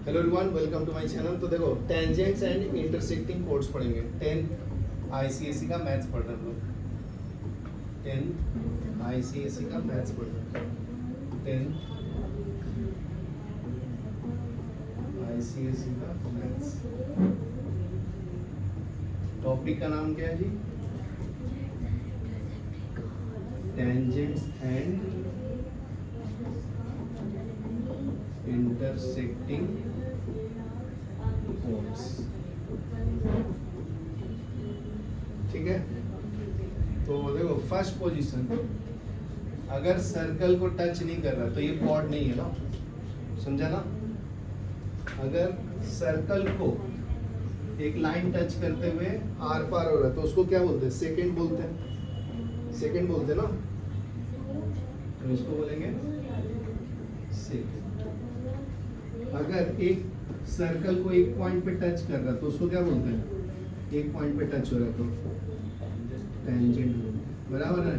Hello everyone, welcome to my channel. तो देखो, tangents and intersecting codes पढ़ेंगे। 10 ICSE का मैथ्स पढ़ रहे हैं हम लोग। 10 आईसीएसई का मैथ्स पढ़ रहे हैं। 10 आईसीएसई का मैथ्स। टॉपिक का नाम क्या है जी? Tangents and intersecting chords. ठीक है, तो देखो फर्स्ट पोजीशन, अगर सर्कल को टच नहीं कर रहा तो ये कॉर्ड नहीं है ना, समझा ना। अगर सर्कल को एक लाइन टच करते हुए आर पार हो रहा है तो उसको क्या बोलते हैं? सेकंड बोलते हैं। सेकंड बोलते हैं ना, तो इसको बोलेंगे सेकंड। अगर एक सर्कल को एक पॉइंट पे टच कर रहा है तो उसको क्या बोलते हैं? एक पॉइंट पे टच हो रहा है तो टेंजेंट, बराबर है।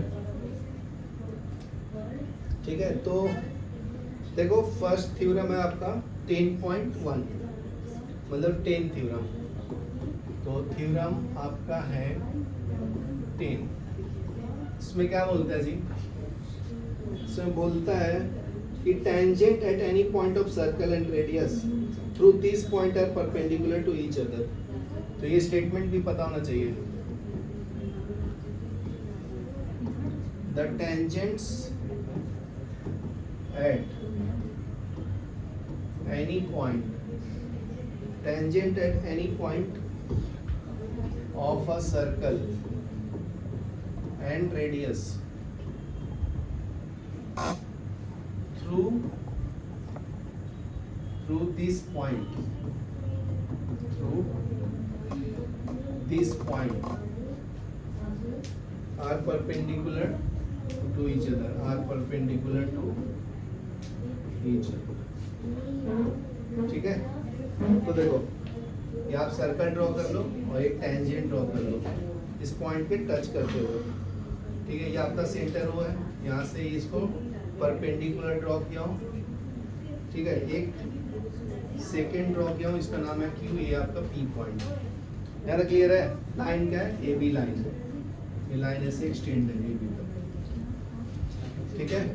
ठीक है, तो देखो फर्स्ट थ्योरम है आपका 10.1, मतलब 10 थ्योरम। तो थ्योरम आपका है 10। इसमें क्या बोलता है जी? इसमें बोलता है कि tangent at any point of circle and radius through these point are perpendicular to each other। तो ये स्टेटमेंट भी पता होना चाहिए। The tangents at any point, tangent at any point of a circle and radius through this point are perpendicular to each other, ठीक है। तो देखो, ये आप सर्कल ड्रॉ कर लो और एक टेंजेंट ड्रॉ कर लो इस पॉइंट पे टच करते हुए। ठीक है, ये आपका सेंटर हो है, यहाँ से इसको परपेंडिकुलर ड्रॉ किया हूँ। ठीक है, एक सेकेंड ड्रॉ किया हूँ, इसका नाम है क्यू। ये आपका पी पॉइंट। यहाँ तक क्लियर है? लाइन क्या है? A B line. ये लाइन ऐसे एक्सटेंड है ए बी तक। ठीक है,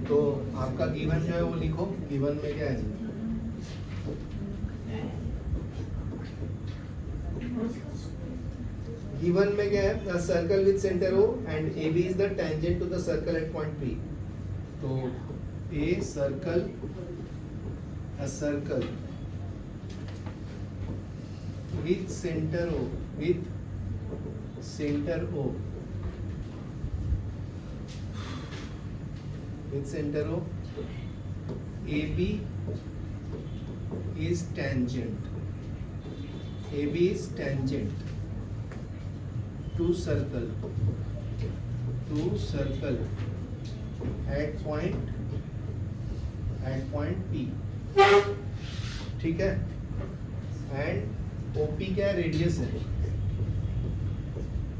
तो आपका गिवन जो है वो लिखो। गिवन में क्या है जी? गिवन में क्या है? Circle with centre O and AB is the tangent to the circle at point P। तो a circle with center O, AB is tangent to circle at point P। ठीक है, एंड OP क्या है? Radius है।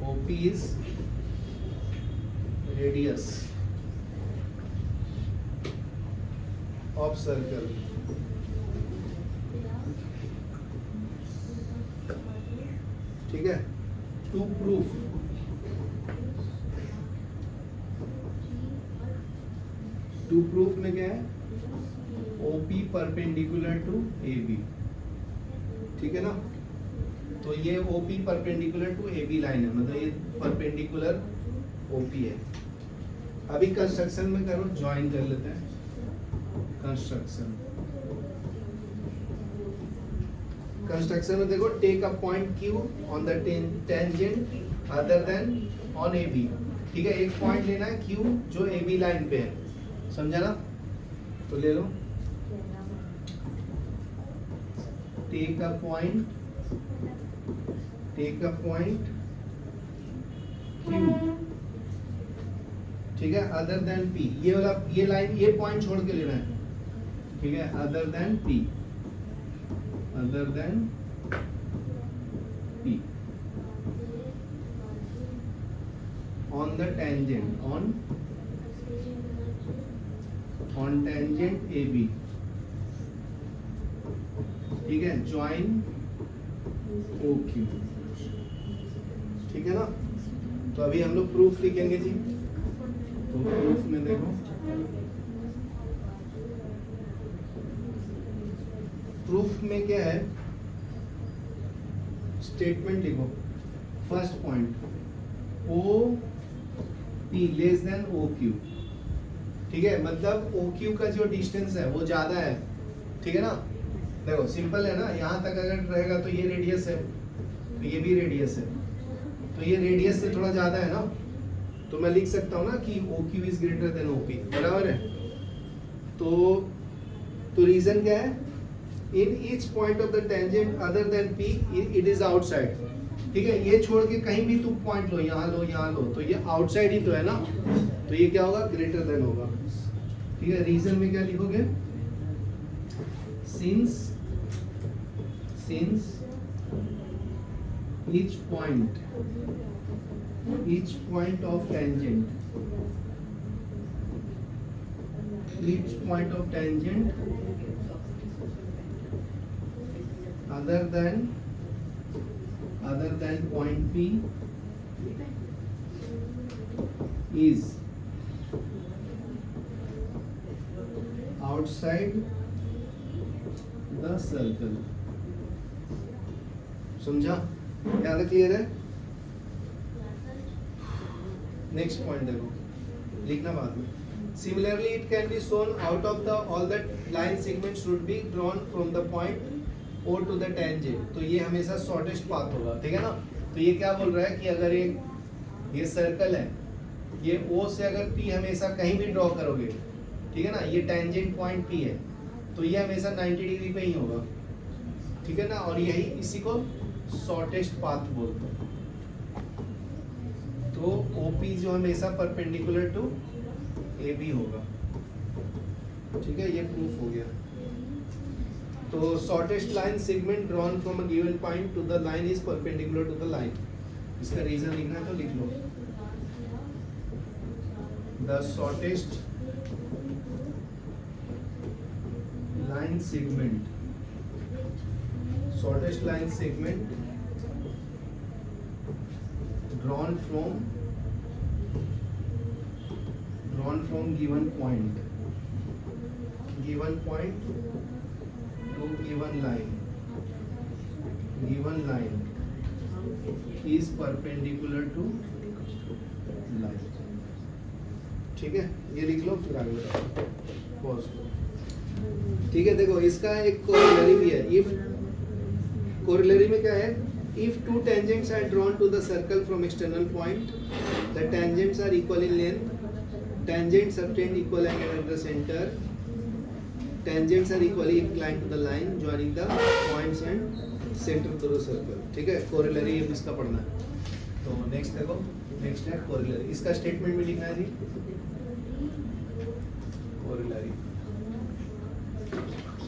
OP is radius of circle. ठीक है, to prove में क्या है? OP perpendicular to AB। ठीक है ना, तो ये OP perpendicular to AB line है, मतलब ये परपेंडिकुलर OP है। अभी कंस्ट्रक्शन में करो, ज्वाइन कर लेते हैं। कंस्ट्रक्शन में देखो, take a point Q on the tangent other than on AB। ठीक है, एक पॉइंट लेना है Q जो AB लाइन पे है, समझा ना। तो ले लो, टेक अ पॉइंट Q, ठीक है, अदर देन P। ये वाला, ये लाइन, ये पॉइंट छोड़ के लेना है। ठीक है, other than P on the tangent, on tangent AB ठीक है, ज्वाइन ओ क्यू, ठीक है ना। तो अभी हम लोग प्रूफ लिखेंगे जी। तो प्रूफ में देखो, प्रूफ में क्या है, स्टेटमेंट लिखो। First point, O P less than O Q, ठीक है, मतलब ओ क्यू का जो डिस्टेंस है वो ज्यादा है, ठीक है ना। देखो सिंपल है ना, यहाँ तक अगर रहेगा तो ये रेडियस है, तो ये भी रेडियस है, तो ये रेडियस से थोड़ा ज्यादा है ना, तो मैं लिख सकता हूँ ना कि O Q is greater than O P, बराबर है। तो रीजन क्या है, in each point of the tangent other than P it is outside, ठीक है। ये छोड़ के कहीं भी तुम पॉइंट लो, यहाँ लो, यहाँ लो, तो ये आउटसाइड ही तो है ना, तो ये क्या होगा, ग्रेटर देन होगा, ठीक है। रीजन में क्या लिखोगे, since each point of tangent other than point P is outside the circle, समझा, ज्यादा क्लियर है। नेक्स्ट पॉइंट देखो, लिखना बाद में। Similarly it can be shown out of the all the line segments should be drawn from the point O to the tangent, तो ये हमेशा शॉर्टेस्ट पाथ होगा, ठीक है ना। तो ये क्या बोल रहा है कि अगर ये सर्कल है, ये ओ से अगर पी हमेशा कहीं भी ड्रॉ करोगे, ठीक है ना, ये टेंजेंट पॉइंट पी है, तो ये हमेशा 90 डिग्री पे ही होगा, ठीक है ना। और यही इसी को शॉर्टेस्ट पाथ बोलते हैं। तो OP जो हमेशा परपेंडिकुलर टू AB होगा, ठीक है, ये प्रूफ हो गया। तो shortest line segment drawn from a given point to the line is perpendicular to the line. इसका रीजन लिखना है तो लिख लो, the shortest line segment drawn from given point to given line is perpendicular to line, ठीक है, ये लिख लो, फिर आगे बताओ, पॉज, ठीक है। देखो इसका एक कोरिलेरी भी है, इफ कोरिलेरी में क्या है, if two tangents are drawn to the circle from external point, the tangents are equal in length, tangents obtain equal angle at the center, tangents are equally inclined to the line joining the points and center to the circle, ठीक है। कोरिलेरी इसका पढ़ना है। तो next देखो, next है कोरिलेरी, इसका statement में लिखना है जी।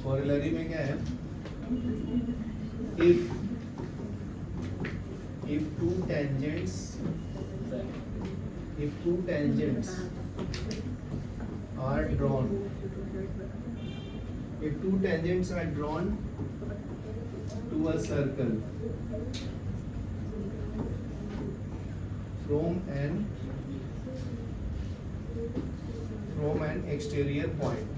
कोरिलेरी में क्या है, if two tangents are drawn to a circle from an exterior point,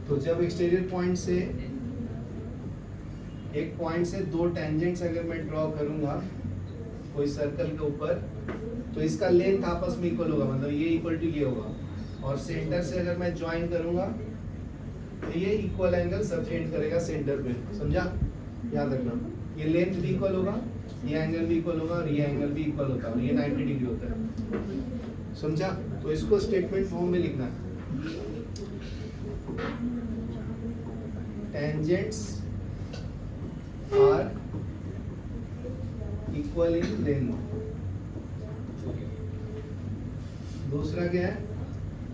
तो जब एक्सटीरियर पॉइंट से एक पॉइंट से दो टेंजेंट्स अगर मैं ड्रॉ करूंगा कोई सर्कल के ऊपर, तो इसका लेंथ आपस में इक्वल होगा, मतलब ये इक्वल टू ये होगा, और सेंटर से अगर मैं ज्वाइन करूंगा तो ये इक्वल एंगल सबटेंड करेगा सेंटर पे, समझा, याद रखना। ये लेंथ भी इक्वल होगा, ये एंगल भी इक्वल होगा, और ये एंगल भी इक्वल होता है, और ये 90 डिग्री होता है, समझा। तो इसको स्टेटमेंट फॉर्म में लिखना है, tangents are equal in length। दूसरा क्या है,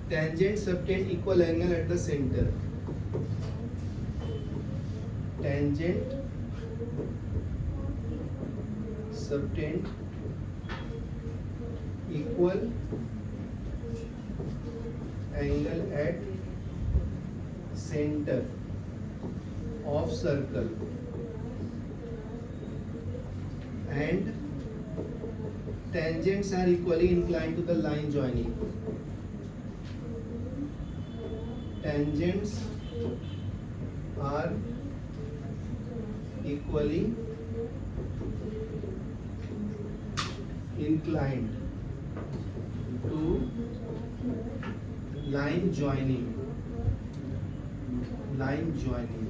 tangent subtend equal angle at the center, tangent subtend equal angle at center of circle and tangents are equally inclined to the line joining. Tangents are equally inclined to line joining. Line joining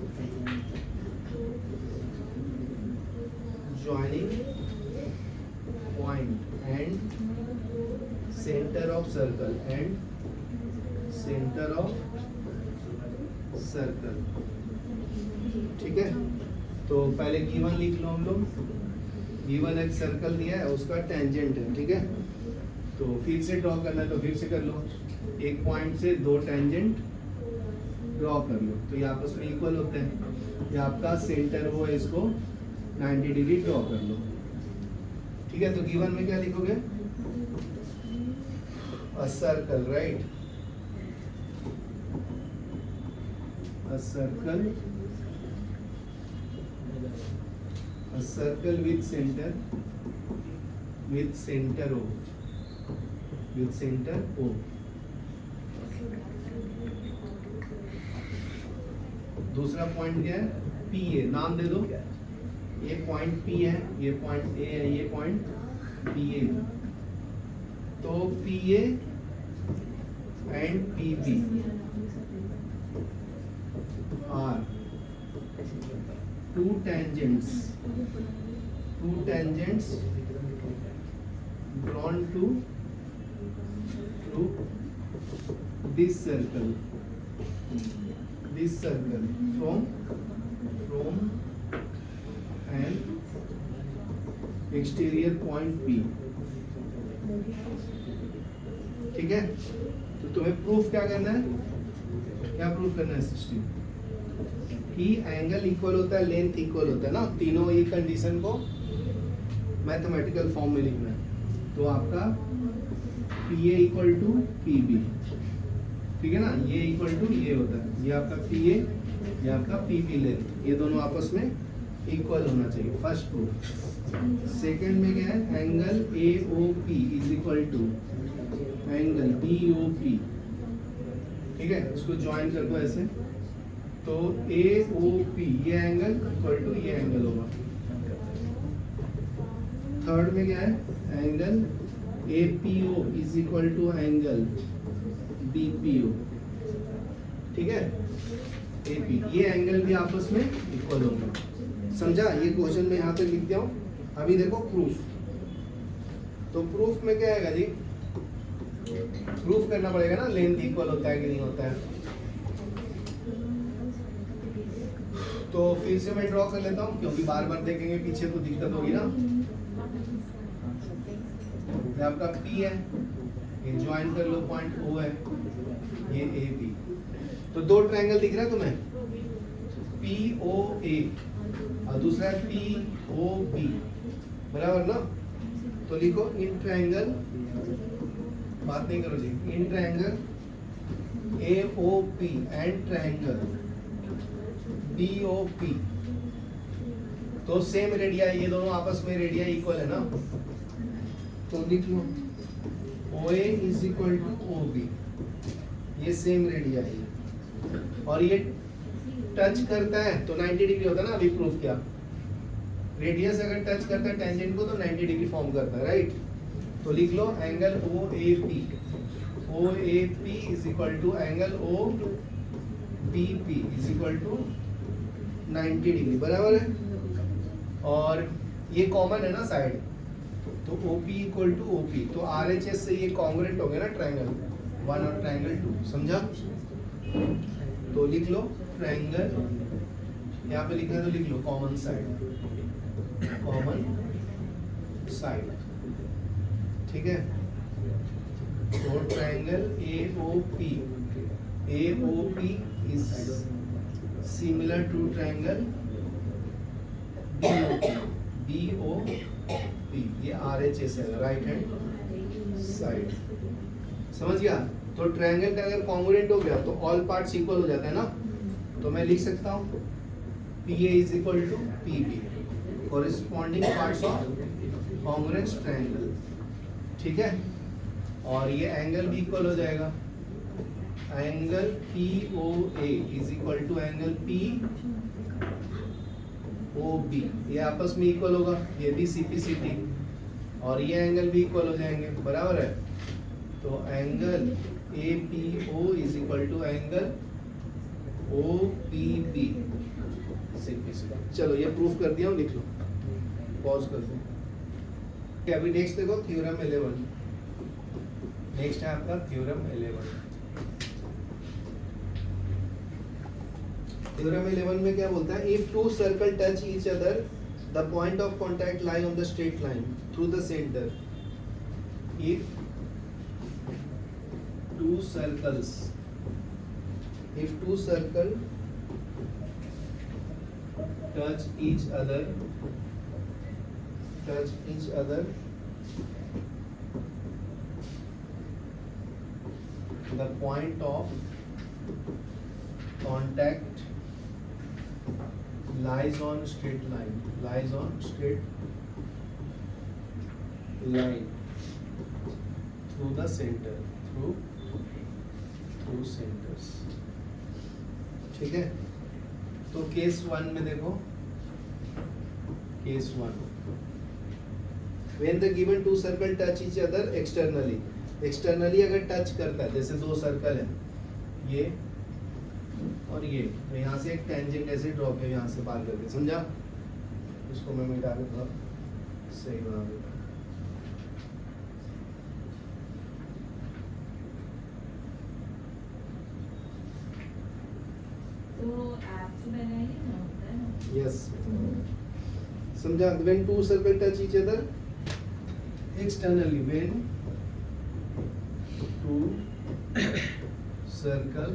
point and center of circle ठीक है। तो पहले given लिख लो हम लोग। Given एक circle दिया है, उसका टेंजेंट है, ठीक है। तो फिर से ड्रॉ करना है तो फिर से कर लो। एक पॉइंट से दो टेंजेंट ड्रॉ कर लो तो ये आपस में इक्वल होते हैं। ये आपका सेंटर वो है, इसको 90 डिग्री ड्रॉ कर लो, ठीक है। तो गिवन में क्या लिखोगे? A circle, right. A circle with center O, दूसरा पॉइंट क्या है? P है, नाम दे दो। ये पॉइंट P है, ये पॉइंट A है, ये पॉइंट P A। तो P A and P B are two tangents drawn to this circle from an exterior point P, ठीक है। तो तुम्हें प्रूफ क्या करना है? क्या प्रूफ करना है सिस्टम? कि एंगल इक्वल होता है, लेंथ इक्वल होता है ना। तीनों ये कंडीशन को मैथमेटिकल फॉर्म में लिखना है। तो आपका P A equal to P B, ठीक है ना। ये इक्वल टू ये होता है, ये आपका पी ए, ये आपका पी बी लेंथ, ये दोनों आपस में इक्वल होना चाहिए। First proof. सेकंड में क्या है? Angle A O P is equal to angle B O P, ठीक है। इसको ज्वाइन कर दो ऐसे। तो ए ओ पी ये एंगल इक्वल टू ये एंगल होगा। थर्ड में क्या है? Angle A P O is equal to angle B P O, ठीक है। ए पी ये एंगल भी आपस में इक्वल होगा। समझा? ये क्वेश्चन में यहाँ पे लिख दिया हूँ। अभी देखो प्रूफ। तो प्रूफ में क्या आएगा जी? प्रूफ करना पड़ेगा ना, लेंथ इक्वल होता है कि नहीं होता है। तो फिर से मैं ड्रॉ कर लेता हूँ, क्योंकि बार बार देखेंगे पीछे तो दिक्कत होगी ना। ये आपका P है, ये ज्वाइन कर लो, पॉइंट O है, ये A B। तो दो ट्रायंगल दिख रहा है तुम्हें, P O A और दूसरा है P O B, बराबर ना। तो लिखो इन ट्रायंगल, बात नहीं करो जी, in triangle A O P and triangle B O P, तो सेम रेडिया, ये दोनों आपस में रेडिया इक्वल है ना। तो लिख लो OA is equal to OB, ये सेम रेडिया है और ये टच करता है तो 90 डिग्री होता है ना। अभी प्रूफ किया, रेडियस अगर टच करता है टेंजेंट को तो 90 डिग्री फॉर्म करता है, राइट। तो लिख लो angle OAP is equal to angle OBP is equal to 90 degree, बराबर है। और ये कॉमन है ना साइड, तो OP इक्वल टू OP, तो RHS से ये कॉन्ग्रुएंट हो गया ना ट्रायंगल 1 और ट्रायंगल 2, समझा। तो लिख लो ट्रायंगल, यहाँ पे लिखना है तो लिख लो कॉमन साइड, ठीक है। तो triangle AOP is similar to triangle BOP, ये RHS है, राइट हैंड साइड, समझ गया। तो ट्रायंगल का अगर कॉन्ग्रुएंट हो गया तो ऑल पार्ट्स इक्वल हो जाता है ना। तो मैं लिख सकता हूँ PA is equal to PB, corresponding parts of congruent triangle, ठीक है। और ये एंगल भी इक्वल हो जाएगा, angle POA is equal to angle POB, ये आपस में इक्वल होगा, ये भी CPCT और ये एंगल भी इक्वल हो जाएंगे, बराबर है। तो angle APO is equal to angle OPB CPCT। चलो ये प्रूफ कर दिया हूँ, लिख लो, पॉज कर दो। अभी नेक्स्ट देखो थ्योरम 11, नेक्स्ट है आपका थ्योरम 11। थ्योरम 11 में क्या बोलता है, if two circle touch each other the point of contact lie on the straight line through the centre, if two circles, if two circle touch each other, the point of contact lies on straight line, through the center, through centers, ठीक है। तो case 1 में देखो, case 1, when the given two circle touch each other externally, अगर touch करता है, जैसे दो सर्कल है ये और ये, तो यहाँ से एक टेंजेंट ऐसे ड्रॉ किया यहाँ से पार करके, समझा। इसको मैं मिटा के थोड़ा सही बना देता हूँ। Yes. समझा। When two circle touch each other externally, when two circle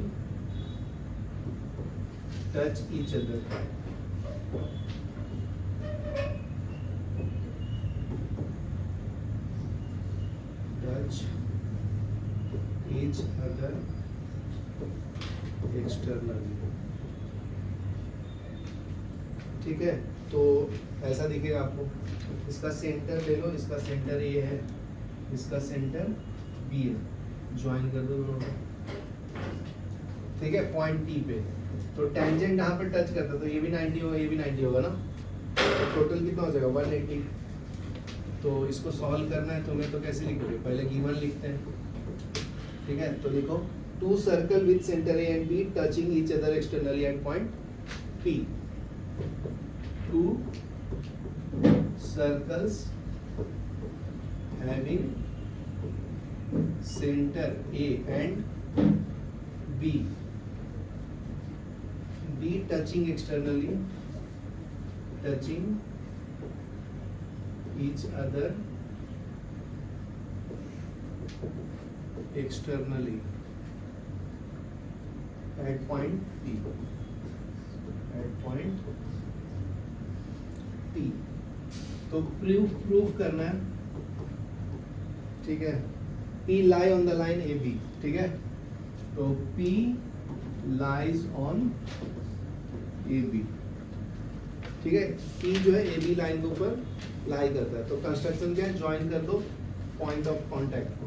touch each other, externally, ठीक है। तो ऐसा दिखेगा आपको, इसका सेंटर ले लो, इसका सेंटर ए है, इसका सेंटर बी है, ज्वाइन कर दो दोनों, ठीक है, पॉइंट टी पे। तो टेंजेंट यहाँ पर टच करता है, तो ये भी 90 होगा, ये भी 90 होगा ना, तो टोटल कितना हो जाएगा 180। तो इसको सॉल्व करना है तुम्हें, तो कैसे लिखोगे, पहले गिवन लिखते हैं, ठीक है। तो लिखो two circle with centre A and B touching each other externally at point P, two circles having center A and B touching externally, touching each other externally at point P, तो proof करना है, ठीक है। P lie on the line AB, ठीक है। तो P lies on AB, ठीक है। P जो है AB लाइन के ऊपर लाई करता है। तो कंस्ट्रक्शन क्या है, ज्वाइन कर दो पॉइंट ऑफ कांटेक्ट को।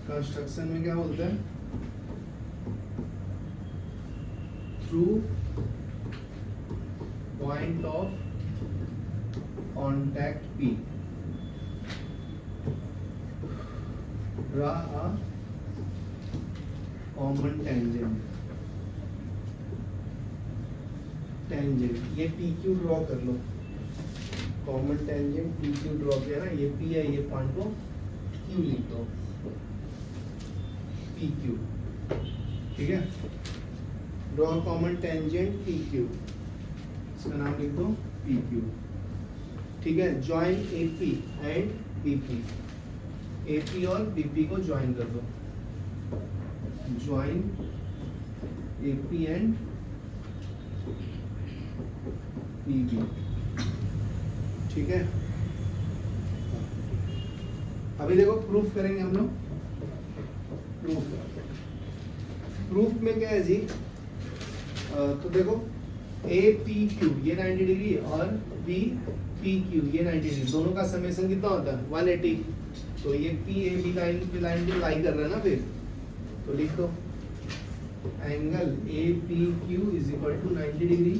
कंस्ट्रक्शन में क्या बोलते हैं, through point of contact P draw a common tangent, ये PQ ड्रॉ कर लो, कॉमन टेंजेंट PQ ड्रॉ किया ना, ये P है, ये पॉइंट को Q लिख दो, PQ, ठीक है। ड्रॉ कॉमन टेंजेंट PQ, इसका नाम लिख दो PQ, ठीक है। Join AP and BP, AP और BP को ज्वाइन कर दो, ज्वाइन AP एंड BB, ठीक है। अभी देखो प्रूफ करेंगे हम लोग, प्रूफ में क्या है जी, तो देखो ए पी क्यू ये 90 डिग्री और बी पी क्यू ये 90 डिग्री, दोनों का समेशन कितना होता है 180। तो ये पी ए बी लाइन पे लाइन पे लाई कर रहा है ना, फिर तो लिख दो angle A P Q is equal to 90 degree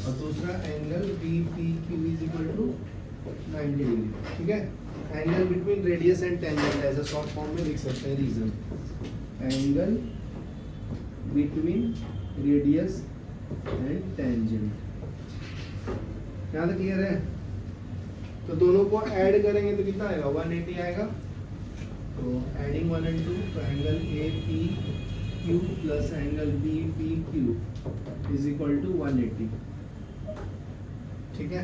और दूसरा angle B P Q is equal to 90 degree. ठीक है, angle between radius and tangent ऐसा शॉर्ट फॉर्म में लिख सकते हैं reason, angle between radius and tangent. यहाँ तक क्लियर है? तो दोनों को ऐड करेंगे तो कितना आएगा 180 आएगा। तो एडिंग 1 and 2 तो angle A P Q plus angle B P Q is equal to 180। ठीक है,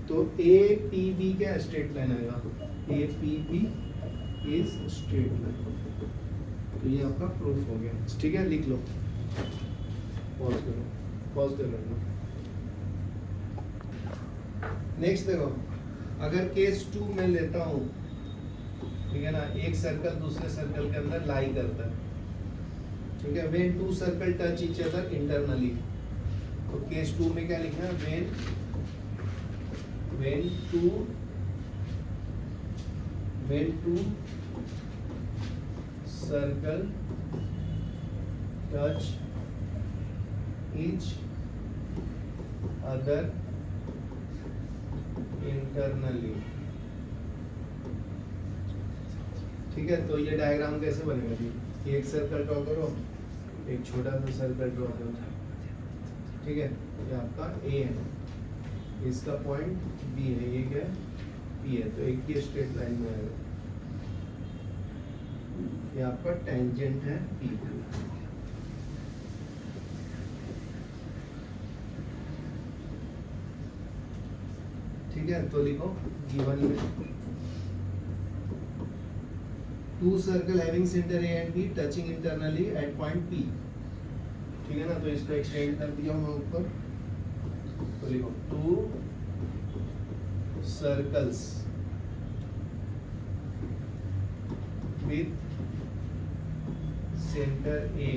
तो ए पी बी क्या स्ट्रेट लाइन आएगा, A P B is straight line. तो ये आपका प्रूफ हो गया। ठीक है, लिख लो, पॉज करो, पॉज कर रखना। नेक्स्ट देखो, अगर केस 2 में लेता हूँ, ठीक है ना, एक सर्कल दूसरे सर्कल के अंदर लाई करता है। ठीक है, when two circle touch each other internally, तो केस 2 में क्या लिखना है, when two circle touch each other internally. ठीक है, तो ये डायग्राम कैसे बनेगा जी, एक सर्कल ड्रॉ करो, एक छोटा सा सर्कल ड्रॉ करो। ठीक है, ये आपका ए है, इसका पॉइंट बी है, ये क्या है पी है, तो एक ही स्ट्रेट लाइन में आएगा। ये आपका टेंजेंट है पी। ठीक है, तो लिखो गिवन में two circle having centre A and B touching internally at point P. ठीक है ना, तो इसको एक्सटेंड कर दिया मैं ऊपर, तो लिखो two circles with centre A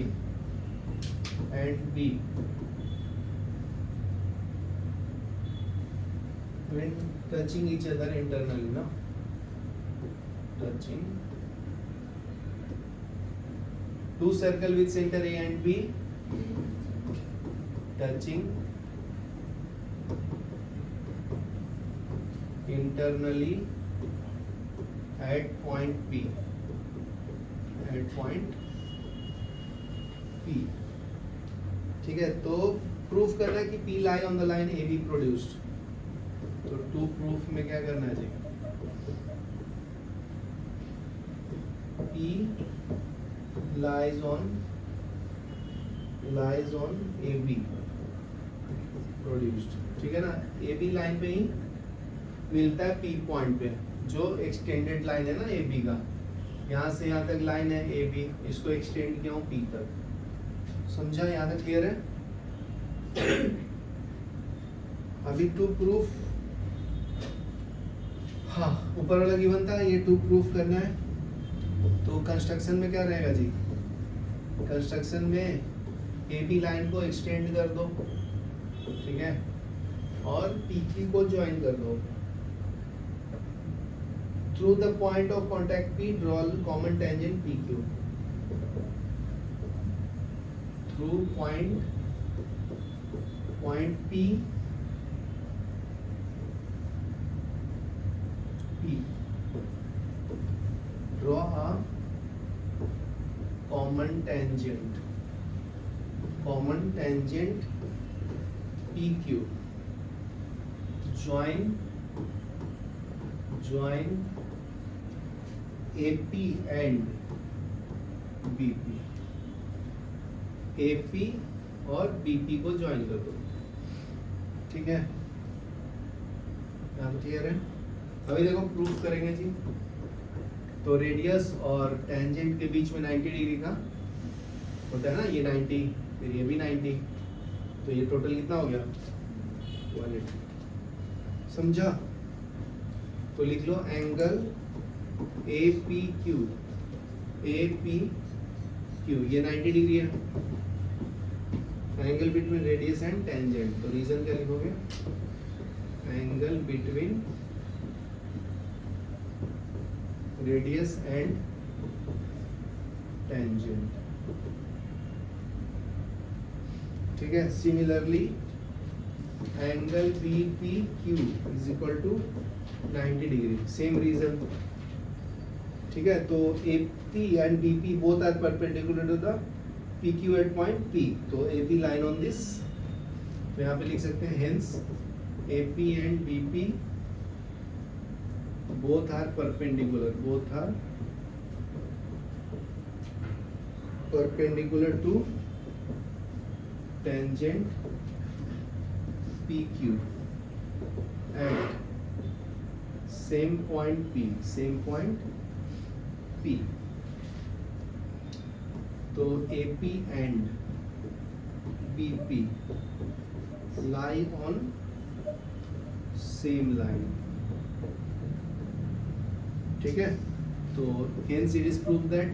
and B when touching each other internally, ना touching two circle with center A and B touching internally at point P, at point P। ठीक है, तो प्रूफ करना है कि P lie on the line AB produced। तो to prove में क्या करना है जी, P lies on AB produced। ठीक है ना, AB लाइन पे ही मिलता है P पॉइंट पे, जो एक्सटेंडेड लाइन है ना AB का, यहाँ से यहाँ तक लाइन है AB, इसको एक्सटेंड किया हूँ P तक। समझा, यहाँ तक क्लियर है? अभी टू प्रूफ, हाँ ऊपर वाला गिवन था, ये टू प्रूफ करना है। तो कंस्ट्रक्शन में क्या रहेगा जी, कंस्ट्रक्शन में ए बी लाइन को एक्सटेंड कर दो, ठीक है, और पी क्यू को ज्वाइन कर दो। Through the point of contact P draw common tangent P Q. Through point P draw a common tangent PQ, join AP and BP, AP और BP को ज्वाइन कर दो। ठीक है, यहाँ क्लियर है? अभी देखो प्रूफ करेंगे जी। तो रेडियस और टेंजेंट के बीच में 90 डिग्री का होता है ना, ये 90, फिर ये भी 90, तो ये टोटल कितना हो गया 180। समझा? तो लिख लो angle APQ A P Q, ये 90 डिग्री है, angle between radius and tangent, तो रीजन क्या लिखोगे, angle between radius and tangent, ठीक है। Similarly angle B P Q is equal to 90 degree, same reason, ठीक है। तो A P and B P both are perpendicular to the P Q at point P, तो A P line on this, तो यहाँ पे लिख सकते हैं hence A P and B P both are perpendicular, both are perpendicular to tangent PQ at same point P, same point P. तो AP and BP lie on same line, ठीक है। तो hence it is proved that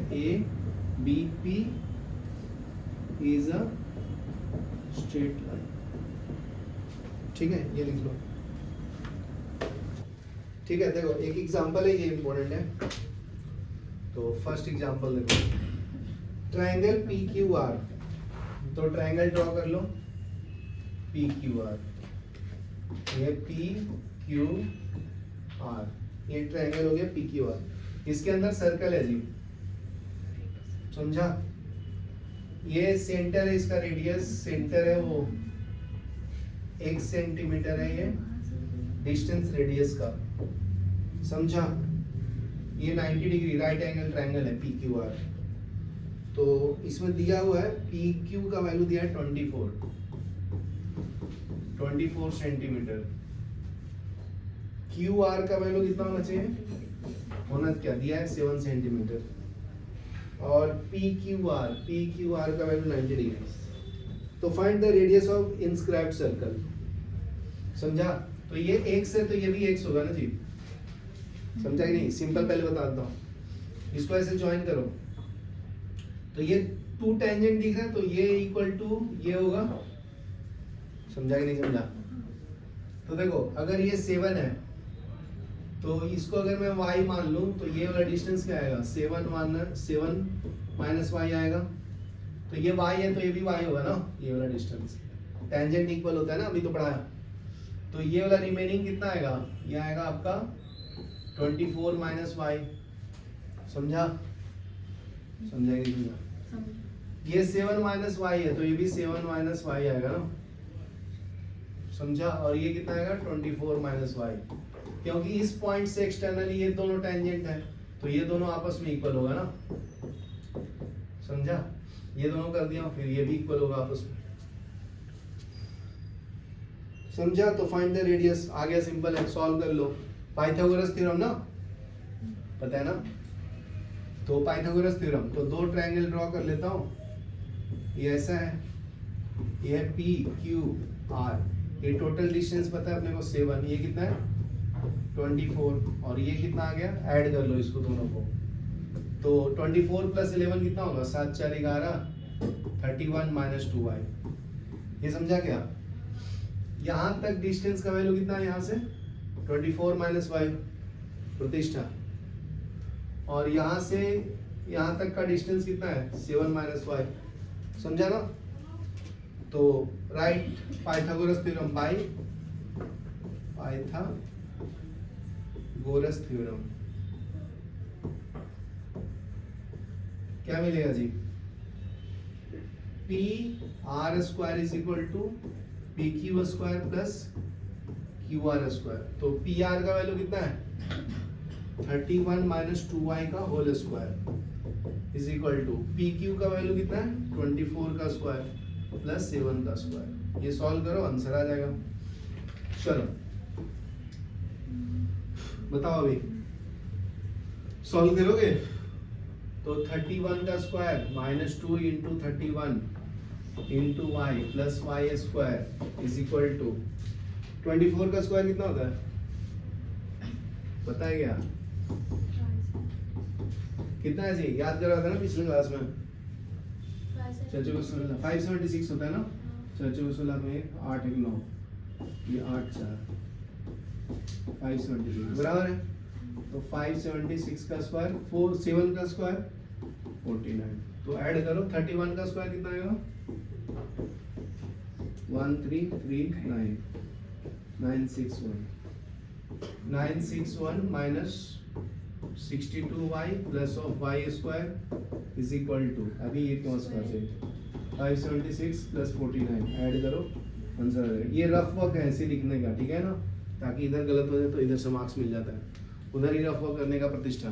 BP is a straight line, ठीक है, ये लिख लो, ठीक है। देखो एक एग्जांपल है, ये इंपॉर्टेंट है, तो फर्स्ट एग्जांपल देखो, ट्रायंगल PQR, तो ट्रायंगल ड्रॉ कर लो PQR, ये PQR, ये ट्रायंगल हो गया PQR, इसके अंदर सर्कल है जी, समझा। ये सेंटर है, इसका रेडियस सेंटर है वो 1 सेंटीमीटर है, ये डिस्टेंस रेडियस का, समझा। ये 90 डिग्री राइट एंगल ट्रायंगल है PQR, तो इसमें दिया हुआ है PQ का वैल्यू दिया है 24 सेंटीमीटर, QR का वैल्यू कितना होना चाहिए, होना क्या दिया है 7 सेंटीमीटर, और PQR का वैल्यू 90 डिग्री, तो find the radius of inscribed circle, समझा। तो ये x है तो ये भी x होगा ना जी, समझा कि नहीं, सिंपल पहले बता देता हूँ, इसको ऐसे ज्वाइन करो, तो ये 2 टेंजेंट दिख रहा है, तो ये इक्वल टू ये होगा, समझा कि नहीं समझा। तो देखो अगर ये 7 है तो इसको अगर मैं y मान लूं तो ये वाला डिस्टेंस क्या आएगा, 7 माइनस y आएगा, तो ये y है तो ये भी y होगा ना, ये वाला डिस्टेंस, टेंजेंट इक्वल होता है ना, अभी तो पढ़ाया। तो ये वाला रिमेनिंग कितना आएगा, ये आएगा आपका 24 माइनस y, समझा, समझा कि नहीं समझा। ये 7 माइनस y है तो ये भी 7 माइनस y आएगा ना, समझा। और ये कितना आएगा 24 माइनस y, क्योंकि इस पॉइंट से एक्सटर्नली ये दोनों टेंजेंट है, तो ये दोनों आपस में इक्वल होगा ना, समझा। ये दोनों कर दिया, फिर ये भी इक्वल होगा आपस में, समझा। तो फाइंड द रेडियस, आ गया, सिंपल है, सॉल्व कर लो। पाइथागोरस थ्योरम ना, पता है ना, तो पाइथागोरस थ्योरम, तो 2 ट्रायंगल ड्रॉ कर लेता हूँ, ये ऐसा है, ये है PQR, ये टोटल डिस्टेंस पता है अपने को 7, ये कितना है 24, और ये कितना आ गया, ऐड कर लो इसको दोनों को, तो 24 प्लस 11 कितना होगा, 7 4 11, 31 माइनस 2y, ये समझा क्या। यहाँ तक डिस्टेंस का वैल्यू कितना है, यहाँ से 24 माइनस y प्रतिष्ठा, और यहाँ से यहाँ तक का डिस्टेंस कितना है 7 माइनस y, समझा ना। तो write Pythagoras theorem, Pythagoras theorem क्या मिलेगा जी, PR square is equal to PQ square plus QR square, तो PR का वैल्यू कितना है 31 माइनस 2y का whole square is equal to PQ का वैल्यू कितना है 24 का स्क्वायर प्लस 7 का स्क्वायर, ये सॉल्व करो आंसर आ जाएगा। चलो बताओ अभी सॉल्व करोगे, तो 31 का square minus 2 into 31 into y plus y square is equal to 24 का स्क्वायर कितना होता है पता है क्या, कितना है जी, याद करा था ना पिछले क्लास में, 4 चौके 16, 576 होता है ना, 4 चौके 16 में 8 1 9, ये 8 4 576 बराबर है। तो 576 का स्क्वायर 4 7 का स्क्वायर 49, तो ऐड करो 31 का स्क्वायर कितना आएगा 1339 961 minus 62y plus of y square is equal to, अभी ये कौन सा है 576 प्लस 49 ऐड करो आंसर आ जाएगा। ये रफ वर्क है ऐसे लिखने का, ठीक है ना, ताकि इधर गलत हो जाए तो इधर से मार्क्स मिल जाता है, उधर ही रफ वर्क करने का प्रतिष्ठा।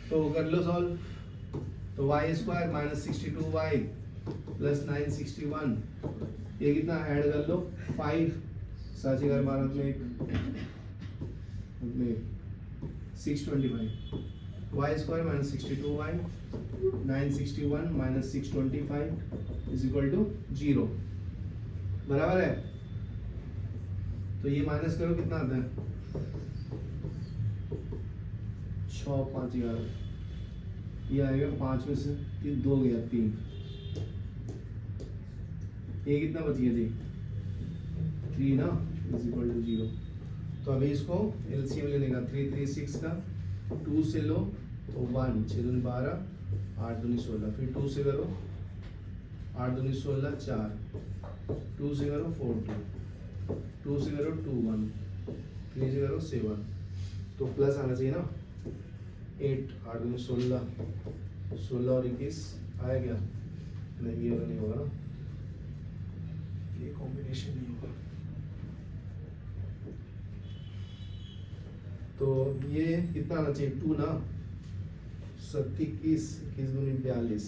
तो कर लो सॉल्व, तो y square minus 62y plus 961, ये कितना ऐड कर लो 5 साची घर भारत में 625, y square minus 62y 961 minus 625 is equal to 0 बराबर है। तो ये माइनस करो कितना आता है 6 5 11, ये आएगा 5 में से 2 गया 3, ये कितना बच गया जी 3 ना, इज इक्वल टू 0। तो अभी इसको एलसीएम लेने का 3 3 6 का 2 से लो तो 1 6 दूनी 12 8 दूनी 16, फिर 2 से करो 8 दूनी 16 4, 2 से करो 4 2 से करो 2 1, 3 से करो 7, तो प्लस आना चाहिए ना 8 8 दूनी 16 और 21 आया क्या, नहीं ये वाला नहीं होगा ना, ये कॉम्बिनेशन नहीं होगा। तो ये कितना आना चाहिए 2 ना, 7 21 21 दूनी 42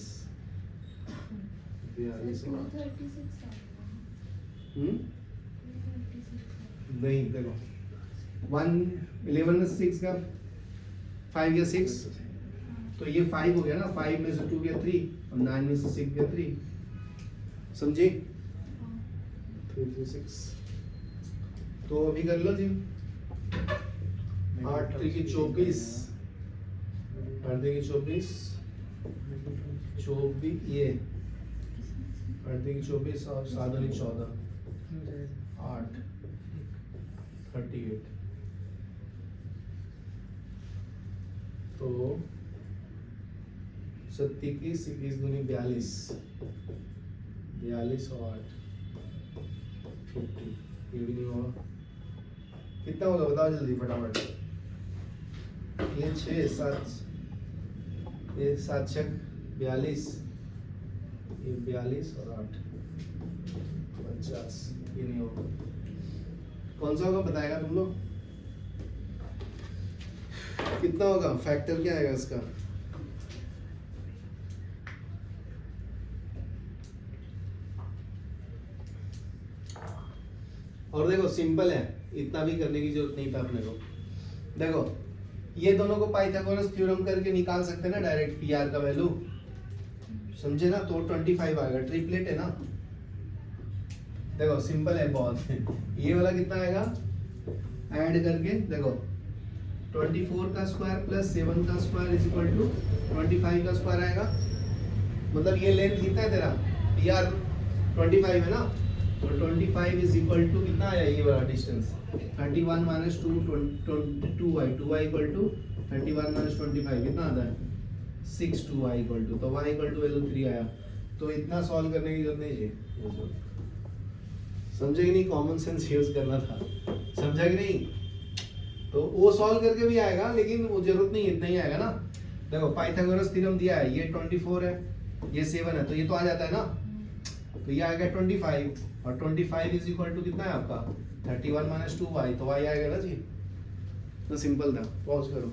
नहीं देखो 1 11 में 6 का 5 या 6, तो ये 5 हो गया ना, 5 में से 2 गया 3 और 9 में से 6 गया 3, समझे 3 3 6। तो अभी कर लो जी 8 3 की 24 8 3 की 24 ये 8 3 की 24 और 7 दूनी 14 8 38, तो 7 21 21 दूनी 42 और 8 50, ये भी नहीं होगा, कितना होगा बताओ जल्दी फटाफट, ये 6 7 ये 7 6 42, ये 42 और 8 50, ये नहीं होगा, कौन सा होगा बताएगा तुम लोग, कितना होगा फैक्टर क्या आएगा इसका, और देखो सिंपल है, इतना भी करने की जरूरत नहीं था अपने को। देखो ये दोनों को पाइथागोरस थ्योरम करके निकाल सकते हैं ना डायरेक्ट पी आर का वैल्यू, समझे ना, तो 25 आएगा, ट्रिपलेट है ना, देखो सिंपल है बहुत ये वाला कितना आएगा ऐड करके देखो 24 का स्क्वायर प्लस 7 का स्क्वायर इज इक्वल टू 25 का स्क्वायर आएगा, मतलब ये लेंथ कितना है तेरा पी आर 25 है ना, तो 25 इज इक्वल टू कितना आया ये वाला distance 31 minus 2y equal to 31 minus 25 कितना आता है 6 2y इक्वल टू, तो y इक्वल टू वैल्यू 3 आया। तो इतना सॉल्व करने की जरूरत नहीं है, समझे कि नहीं, कॉमन सेंस यूज करना था, समझा कि नहीं, तो वो सॉल्व करके भी आएगा लेकिन वो जरूरत नहीं इतना ही आएगा ना। देखो पाइथागोरस थ्योरम दिया है, ये 24 है ये 7 है, तो ये तो आ जाता है ना, तो ये आएगा 25 और 25 इज इक्वल टू कितना है आपका 31 माइनस 2y, तो y आएगा ना जी, तो सिंपल था, पॉज करो।